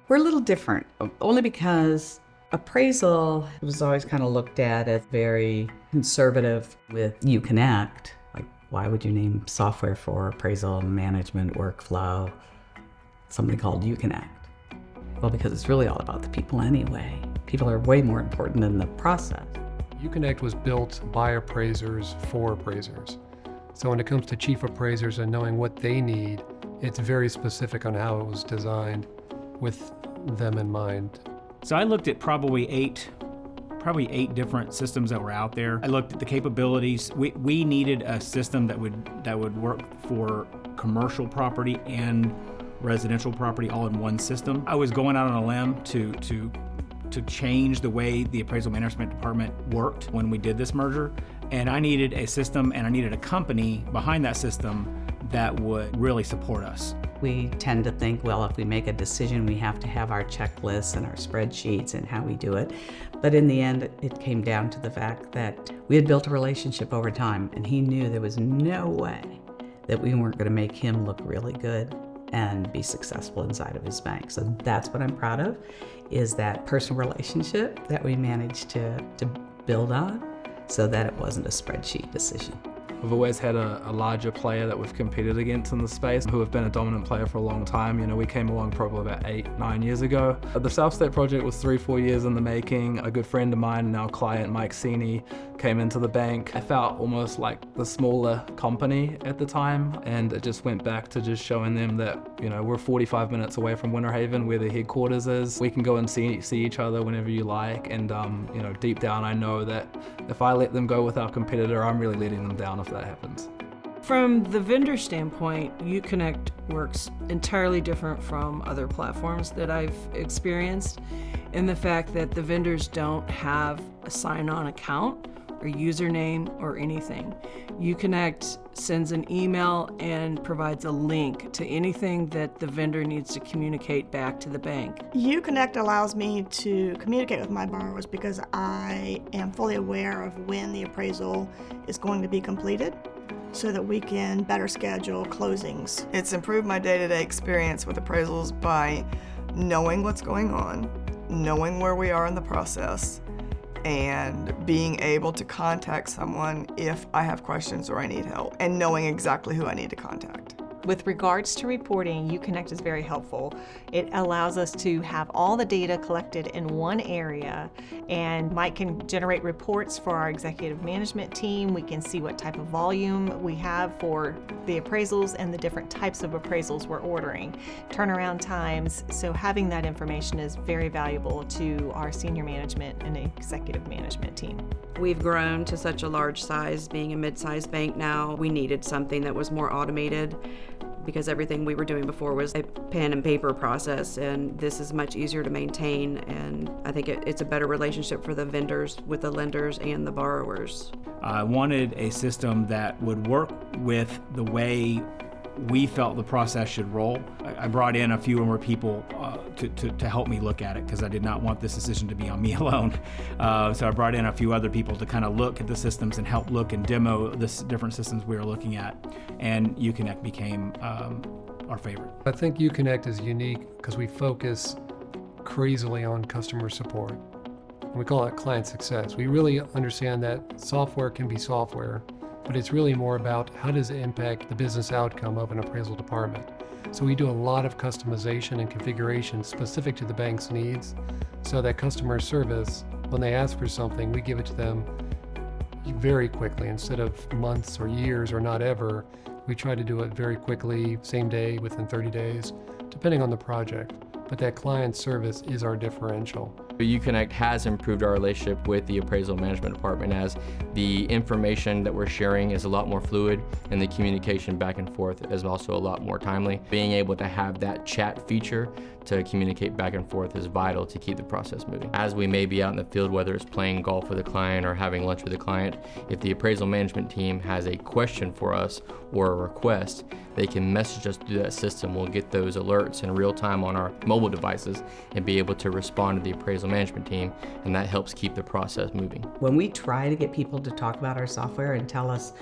We're a little different, only because appraisal was always kind of looked at as very conservative with YouConnect. Like, why would you name software for appraisal management workflow something called YouConnect? Well, because it's really all about the people anyway. People are way more important than the process. YouConnect was built by appraisers for appraisers. So when it comes to chief appraisers and knowing what they need, it's very specific on how it was designed with them in mind. So I looked at probably eight different systems that were out there. I looked at the capabilities. We needed a system that would work for commercial property and residential property all in one system. I was going out on a limb to change the way the appraisal management department worked when we did this merger. And I needed a system and I needed a company behind that system that would really support us. We tend to think, well, if we make a decision, we have to have our checklists and our spreadsheets and how we do it. But in the end, it came down to the fact that we had built a relationship over time, and he knew there was no way that we weren't going to make him look really good and be successful inside of his bank. So that's what I'm proud of, is that personal relationship that we managed to build on so that it wasn't a spreadsheet decision. We've always had a larger player that we've competed against in the space who have been a dominant player for a long time. You know, we came along probably about 8-9 years ago. The South State project was 3-4 years in the making. A good friend of mine and our client, Mike Sini, came into the bank. I felt almost like the smaller company at the time, and it just went back to just showing them that, you know, we're 45 minutes away from Winter Haven, where the headquarters is. We can go and see each other whenever you like, and you know, deep down I know that if I let them go with our competitor, I'm really letting them down if that happens. From the vendor standpoint, YouConnect works entirely different from other platforms that I've experienced in the fact that the vendors don't have a sign-on account or username or anything. YouConnect sends an email and provides a link to anything that the vendor needs to communicate back to the bank. YouConnect allows me to communicate with my borrowers because I am fully aware of when the appraisal is going to be completed, so that we can better schedule closings. It's improved my day-to-day experience with appraisals by knowing what's going on, knowing where we are in the process, and being able to contact someone if I have questions or I need help, and knowing exactly who I need to contact. With regards to reporting, YouConnect is very helpful. It allows us to have all the data collected in one area, and Mike can generate reports for our executive management team. We can see what type of volume we have for the appraisals and the different types of appraisals we're ordering, turnaround times. So having that information is very valuable to our senior management and executive management team. We've grown to such a large size, being a mid-sized bank now. We needed something that was more automated because everything we were doing before was a pen and paper process, and this is much easier to maintain, and I think it's a better relationship for the vendors with the lenders and the borrowers. I wanted a system that would work with the way we felt the process should roll. I brought in a few more people to help me look at it because I did not want this decision to be on me alone. So I brought in a few other people to kind of look at the systems and help look and demo the different systems we were looking at. And YouConnect became our favorite. I think YouConnect is unique because we focus crazily on customer support. And we call it client success. We really understand that software can be software, but it's really more about how does it impact the business outcome of an appraisal department. So we do a lot of customization and configuration specific to the bank's needs, so that customer service, when they ask for something, we give it to them very quickly. Instead of months or years or not ever, we try to do it very quickly, same day, within 30 days, depending on the project. But that client service is our differential. YouConnect has improved our relationship with the appraisal management department, as the information that we're sharing is a lot more fluid and the communication back and forth is also a lot more timely. Being able to have that chat feature to communicate back and forth is vital to keep the process moving. As we may be out in the field, whether it's playing golf with a client or having lunch with a client, if the appraisal management team has a question for us or a request, they can message us through that system. We'll get those alerts in real time on our mobile devices and be able to respond to the appraisal management team, and that helps keep the process moving. When we try to get people to talk about our software and tell us,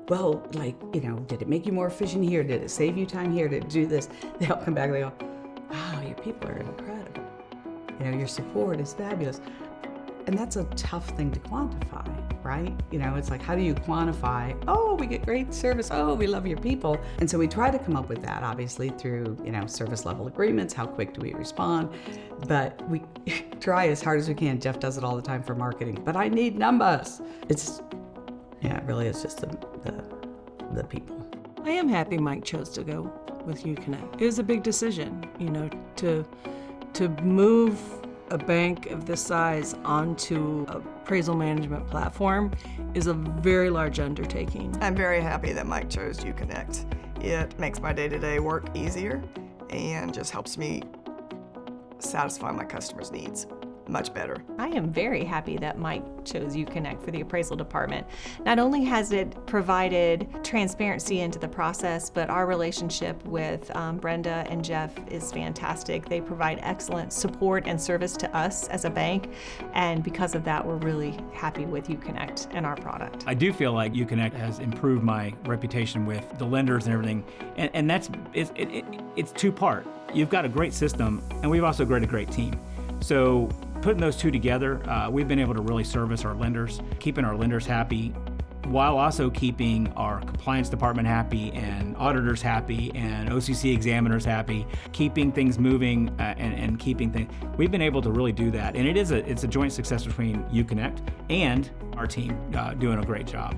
well, like, you know, did it make you more efficient here? Did it save you time here? Did it do this? They'll come back and they go, wow, your people are incredible. You know, your support is fabulous. And that's a tough thing to quantify, right? You know, it's like, how do you quantify, oh, we get great service, oh, we love your people. And so we try to come up with that, obviously, through, you know, service level agreements, how quick do we respond? But we try as hard as we can. Jeff does it all the time for marketing, but I need numbers. It's, yeah, it really is just the people. I am happy Mike chose to go with YouConnect. It was a big decision, you know, to move a bank of this size onto a appraisal management platform is a very large undertaking. I'm very happy that Mike chose YouConnect. It makes my day-to-day work easier and just helps me satisfy my customers' needs much better. I am very happy that Mike chose YouConnect for the appraisal department. Not only has it provided transparency into the process, but our relationship with Brenda and Jeff is fantastic. They provide excellent support and service to us as a bank, and because of that, we're really happy with YouConnect and our product. I do feel like YouConnect has improved my reputation with the lenders and everything, and it's two-part. You've got a great system, and we've also got a great team. So putting those two together, we've been able to really service our lenders, keeping our lenders happy, while also keeping our compliance department happy and auditors happy and OCC examiners happy, keeping things moving and keeping things. We've been able to really do that, and it's a joint success between YouConnect and our team doing a great job.